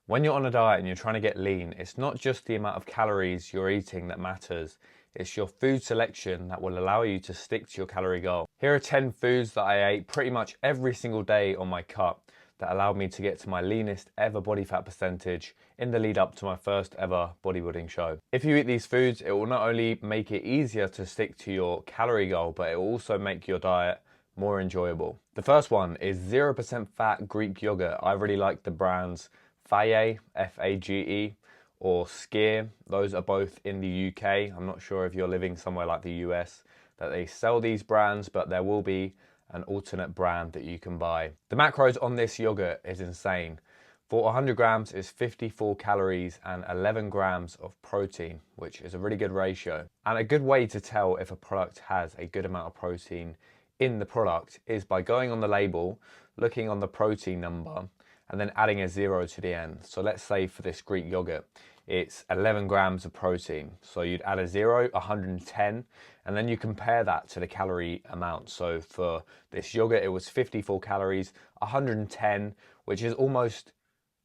When you're on a diet and you're trying to get lean, it's not just the amount of calories you're eating that matters, it's your food selection that will allow you to stick to your calorie goal. Here are 10 foods that I ate pretty much every single day on my cut that allowed me to get to my leanest ever body fat percentage in the lead up to my first ever bodybuilding show. If you eat these foods, it will not only make it easier to stick to your calorie goal, but it will also make your diet more enjoyable. The first one is 0% fat Greek yogurt. I really like the brands Fage, F-A-G-E, or Skyr. Those are both in the UK. I'm not sure if you're living somewhere like the US that they sell these brands, but there will be an alternate brand that you can buy. The macros on this yogurt is insane. For 100 grams is 54 calories and 11 grams of protein, which is a really good ratio. And a good way to tell if a product has a good amount of protein in the product is by going on the label, looking on the protein number, and then adding a 0 to the end. So let's say for this Greek yogurt, it's 11 grams of protein. So you'd add a 0, 110, and then you compare that to the calorie amount. So for this yogurt, it was 54 calories, 110, which is almost,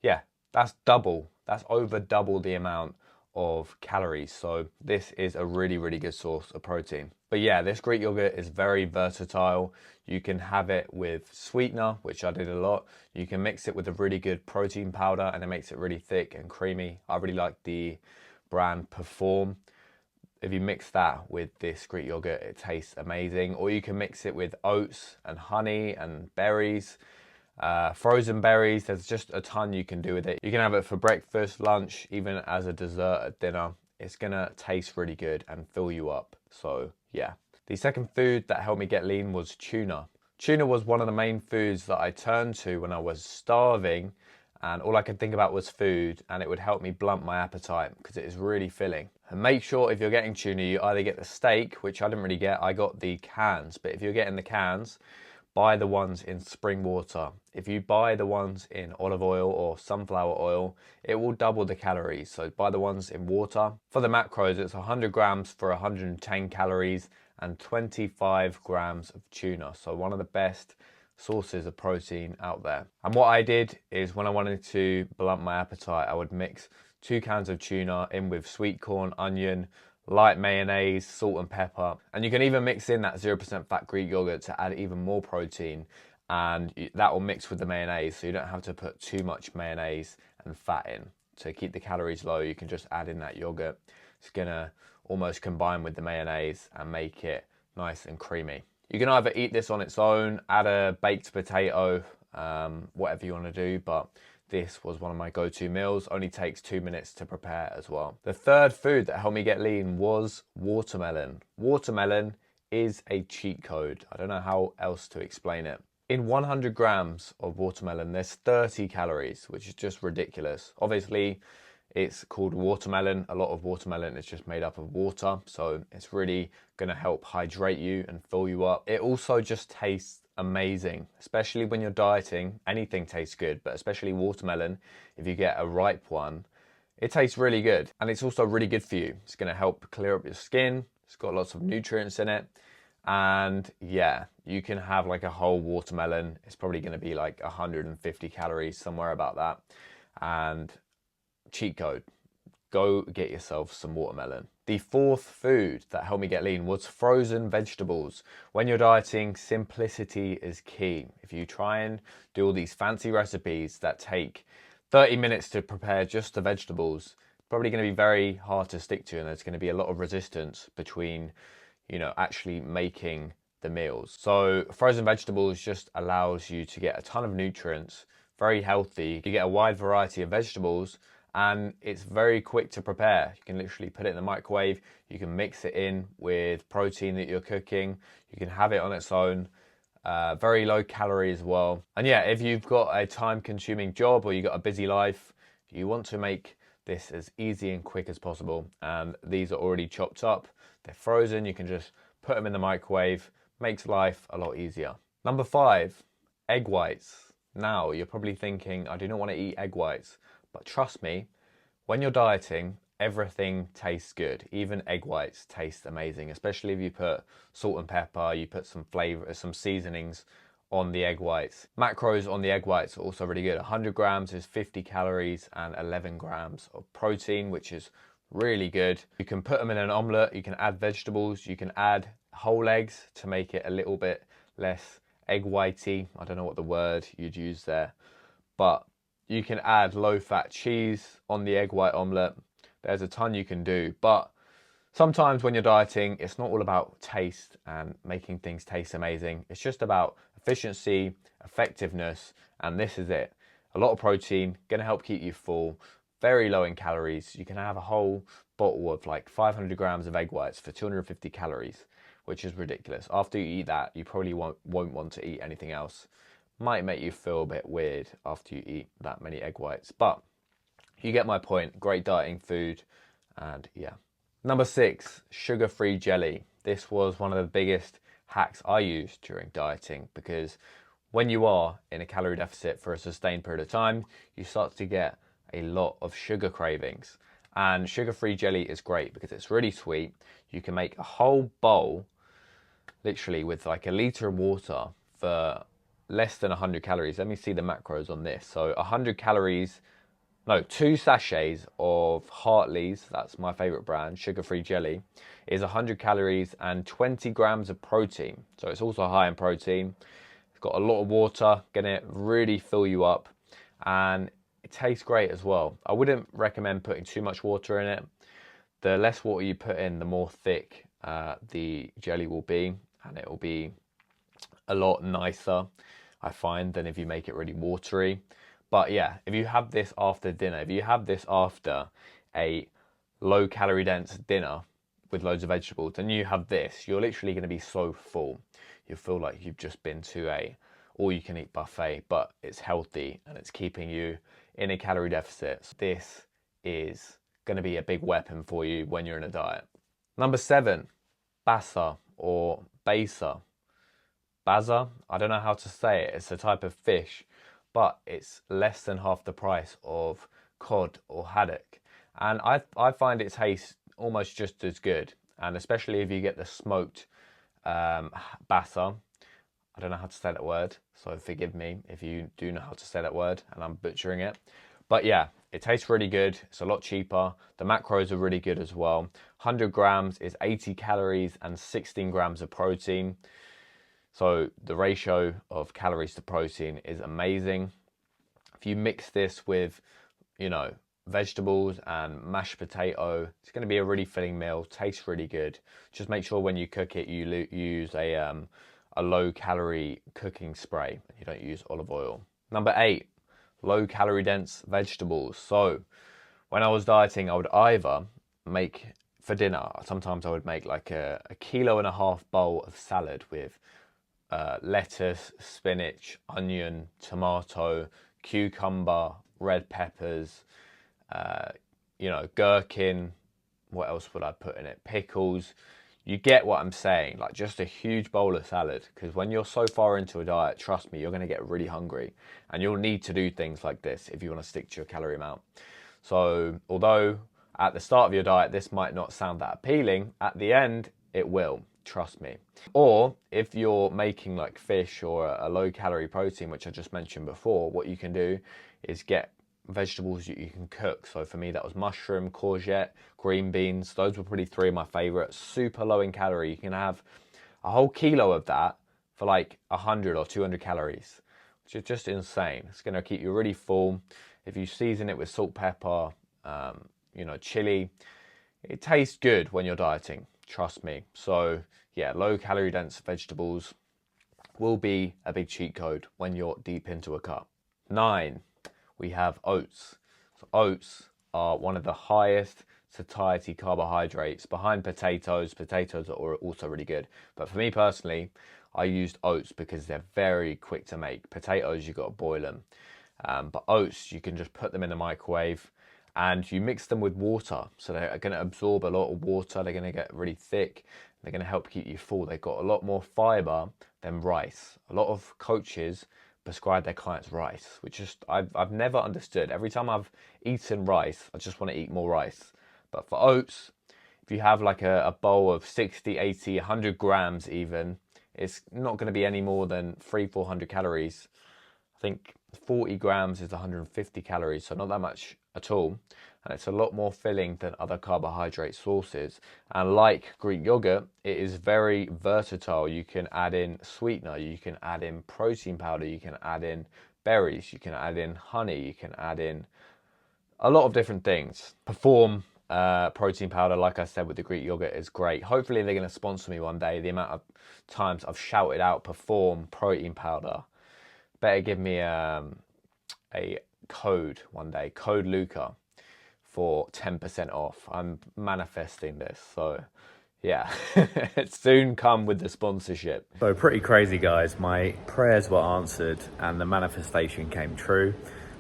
yeah, that's double. That's over double the amount of calories. So this is a really, really good source of protein. But yeah, this Greek yogurt is very versatile. You can have it with sweetener, which I did a lot. You can mix it with a really good protein powder and it makes it really thick and creamy. I really like the brand Perform. If you mix that with this Greek yogurt, it tastes amazing. Or you can mix it with oats and honey and berries. Frozen berries, there's just a ton you can do with it. You can have it for breakfast, lunch, even as a dessert at dinner. It's gonna taste really good and fill you up. So yeah. The second food that helped me get lean was tuna. Tuna was one of the main foods that I turned to when I was starving and all I could think about was food, and it would help me blunt my appetite because it is really filling. And make sure if you're getting tuna, you either get the steak, which I didn't really get, I got the cans, but if you're getting the cans, buy the ones in spring water. If you buy the ones in olive oil or sunflower oil, it will double the calories. So buy the ones in water. For the macros, it's 100 grams for 110 calories and 25 grams of tuna. So one of the best sources of protein out there. And what I did is when I wanted to blunt my appetite, I would mix 2 cans of tuna in with sweet corn, onion, light mayonnaise, salt and pepper. And you can even mix in that 0% fat Greek yogurt to add even more protein, and that will mix with the mayonnaise, so you don't have to put too much mayonnaise and fat in. To keep the calories low, you can just add in that yogurt. It's gonna almost combine with the mayonnaise and make it nice and creamy. You can either eat this on its own, add a baked potato, whatever you want to do, but this was one of my go-to meals. Only takes 2 minutes to prepare as well. The third food that helped me get lean was watermelon. Watermelon is a cheat code. I don't know how else to explain it. In 100 grams of watermelon, there's 30 calories, which is just ridiculous. Obviously, it's called watermelon. A lot of watermelon is just made up of water, so it's really gonna help hydrate you and fill you up. It also just tastes amazing, especially when you're dieting. Anything tastes good, but especially watermelon, if you get a ripe one, it tastes really good. And it's also really good for you. It's gonna help clear up your skin. It's got lots of nutrients in it. And yeah, you can have like a whole watermelon. It's probably gonna be like 150 calories, somewhere about that. And cheat code, go get yourself some watermelon. The fourth food that helped me get lean was frozen vegetables. When you're dieting, simplicity is key. If you try and do all these fancy recipes that take 30 minutes to prepare just the vegetables, it's probably going to be very hard to stick to, and there's going to be a lot of resistance between, actually making the meals. So frozen vegetables just allows you to get a ton of nutrients, very healthy. You get a wide variety of vegetables, and it's very quick to prepare. You can literally put it in the microwave. You can mix it in with protein that you're cooking. You can have it on its own. Very low calorie as well. And yeah, if you've got a time-consuming job or you've got a busy life, you want to make this as easy and quick as possible. And these are already chopped up. They're frozen. You can just put them in the microwave. Makes life a lot easier. Number 5, egg whites. Now, you're probably thinking, I do not want to eat egg whites. But trust me, when you're dieting, everything tastes good. Even egg whites taste amazing, especially if you put salt and pepper, you put some flavor, some seasonings on the egg whites. Macros on the egg whites are also really good. 100 grams is 50 calories and 11 grams of protein, which is really good. You can put them in an omelette, you can add vegetables, you can add whole eggs to make it a little bit less egg whitey. I don't know what the word you'd use there, but you can add low-fat cheese on the egg white omelette. There's a ton you can do, but sometimes when you're dieting, it's not all about taste and making things taste amazing. It's just about efficiency, effectiveness, and this is it. A lot of protein, gonna help keep you full, very low in calories. You can have a whole bottle of like 500 grams of egg whites for 250 calories, which is ridiculous. After you eat that, you probably won't want to eat anything else. Might make you feel a bit weird after you eat that many egg whites, but you get my point. Great dieting food, and yeah. Number 6, sugar-free jelly. This was one of the biggest hacks I used during dieting, because when you are in a calorie deficit for a sustained period of time, you start to get a lot of sugar cravings. And sugar-free jelly is great because it's really sweet. You can make a whole bowl, literally with like a litre of water for less than 100 calories. Let me see the macros on this. So 100 calories, no, 2 sachets of Hartley's, that's my favorite brand, sugar-free jelly, is 100 calories and 20 grams of protein. So it's also high in protein. It's got a lot of water, gonna really fill you up, and it tastes great as well. I wouldn't recommend putting too much water in it. The less water you put in, the more thick the jelly will be, and it will be a lot nicer, I find, than if you make it really watery. But yeah, if you have this after dinner, if you have this after a low calorie dense dinner with loads of vegetables, then you have this, you're literally going to be so full. You feel like you've just been to a all you can eat buffet, but it's healthy and it's keeping you in a calorie deficit. So this is going to be a big weapon for you when you're in a diet. Number 7, Basa or Basa. Basa, I don't know how to say it. It's a type of fish, but it's less than half the price of cod or haddock. And I find it tastes almost just as good. And especially if you get the smoked Basa. I don't know how to say that word, so forgive me if you do know how to say that word and I'm butchering it. But yeah, it tastes really good. It's a lot cheaper. The macros are really good as well. 100 grams is 80 calories and 16 grams of protein. So the ratio of calories to protein is amazing. If you mix this with, you know, vegetables and mashed potato, it's going to be a really filling meal. Tastes really good. Just make sure when you cook it, you use a low calorie cooking spray. You don't use olive oil. Number 8, low calorie dense vegetables. So when I was dieting, I would either make for dinner, sometimes I would make like a 1.5 kilo bowl of salad with lettuce, spinach, onion, tomato, cucumber, red peppers, you know, gherkin. What else would I put in it? Pickles. You get what I'm saying, like just a huge bowl of salad, because when you're so far into a diet, trust me, you're going to get really hungry and you'll need to do things like this if you want to stick to your calorie amount. So although at the start of your diet, this might not sound that appealing, at the end, it will. Trust me. Or if you're making like fish or a low calorie protein, which I just mentioned before, what you can do is get vegetables you can cook. So for me, that was mushroom, courgette, green beans. Those were probably 3 of my favorites. Super low in calorie. You can have a whole kilo of that for like 100 or 200 calories, which is just insane. It's going to keep you really full. If you season it with salt, pepper, you know, chili, it tastes good when you're dieting. Trust me. So yeah, low calorie dense vegetables will be a big cheat code when you're deep into a cut. 9, we have oats. So oats are one of the highest satiety carbohydrates behind potatoes. Potatoes are also really good. But for me personally, I used oats because they're very quick to make. Potatoes, you've got to boil them. But oats, you can just put them in the microwave and you mix them with water. So they're going to absorb a lot of water. They're going to get really thick. They're going to help keep you full. They've got a lot more fiber than rice. A lot of coaches prescribe their clients rice, which just I've never understood. Every time I've eaten rice, I just want to eat more rice. But for oats, if you have like a bowl of 60, 80, 100 grams even, It's not going to be any more than 300-400 calories. I think 40 grams is 150 calories, so not that much at all. And it's a lot more filling than other carbohydrate sources. And like Greek yogurt, it is very versatile. You can add in sweetener, you can add in protein powder, you can add in berries, you can add in honey, you can add in a lot of different things. Perform protein powder, like I said, with the Greek yogurt is great. Hopefully they're going to sponsor me one day. The amount of times I've shouted out Perform protein powder. Better give me a code one day, code Luca, for 10% off. I'm manifesting this, so yeah. Soon come with the sponsorship. So pretty crazy, guys. My prayers were answered and the manifestation came true.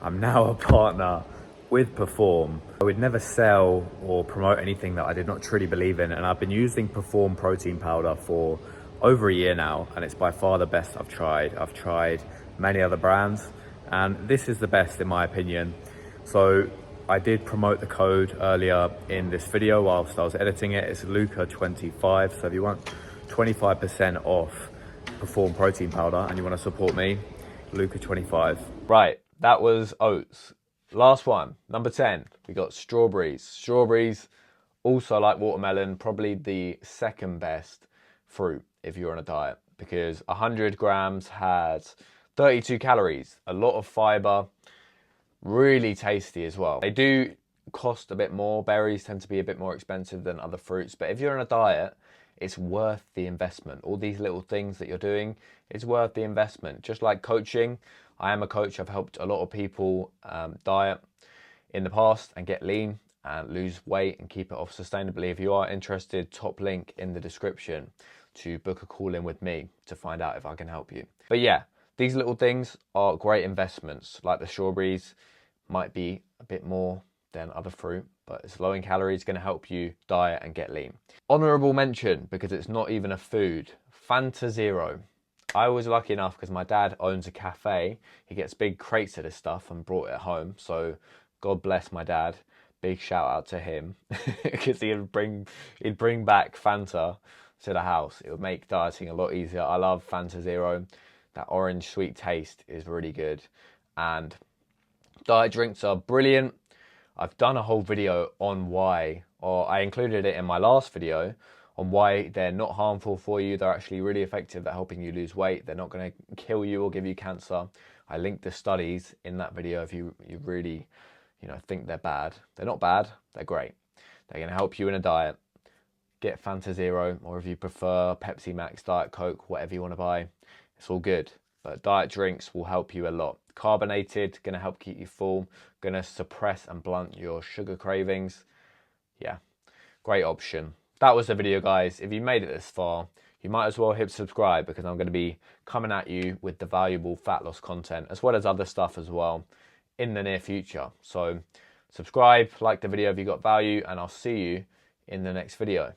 I'm now a partner with Perform. I would never sell or promote anything that I did not truly believe in, and I've been using Perform protein powder for over a year now, and it's by far the best I've tried. I've tried many other brands, and this is the best in my opinion. So I did promote the code earlier in this video whilst I was editing it. It's Luca25. So if you want 25% off Perform protein powder and you want to support me, Luca25. Right, that was oats. Last one, number 10, we got strawberries. Strawberries, also like watermelon, probably the second best fruit if you're on a diet, because 100 grams has 32 calories, a lot of fiber, really tasty as well. They do cost a bit more. Berries tend to be a bit more expensive than other fruits, but if you're on a diet, it's worth the investment. All these little things that you're doing, it's worth the investment. Just like coaching, I am a coach. I've helped a lot of people diet in the past and get lean and lose weight and keep it off sustainably. If you are interested, top link in the description to book a call in with me to find out if I can help you. But yeah, these little things are great investments. Like the strawberries might be a bit more than other fruit, but it's low in calories, going to help you diet and get lean. Honorable mention, because it's not even a food, Fanta Zero. I was lucky enough because my dad owns a cafe. He gets big crates of this stuff and brought it home. So God bless my dad. Big shout out to him because he'd bring back Fanta to the house. It would make dieting a lot easier. I love Fanta Zero. That orange sweet taste is really good. And diet drinks are brilliant. I've done a whole video on why, or I included it in my last video, on why they're not harmful for you. They're actually really effective at helping you lose weight. They're not going to kill you or give you cancer. I linked the studies in that video if you really, think they're bad. They're not bad, they're great. They're going to help you in a diet. Get Fanta Zero, or if you prefer Pepsi Max, Diet Coke, whatever you want to buy, it's all good. But diet drinks will help you a lot. Carbonated, going to help keep you full, going to suppress and blunt your sugar cravings. Yeah, great option. That was the video, guys. If you made it this far, you might as well hit subscribe, because I'm going to be coming at you with the valuable fat loss content as well as other stuff as well in the near future. So subscribe, like the video if you got value, and I'll see you in the next video.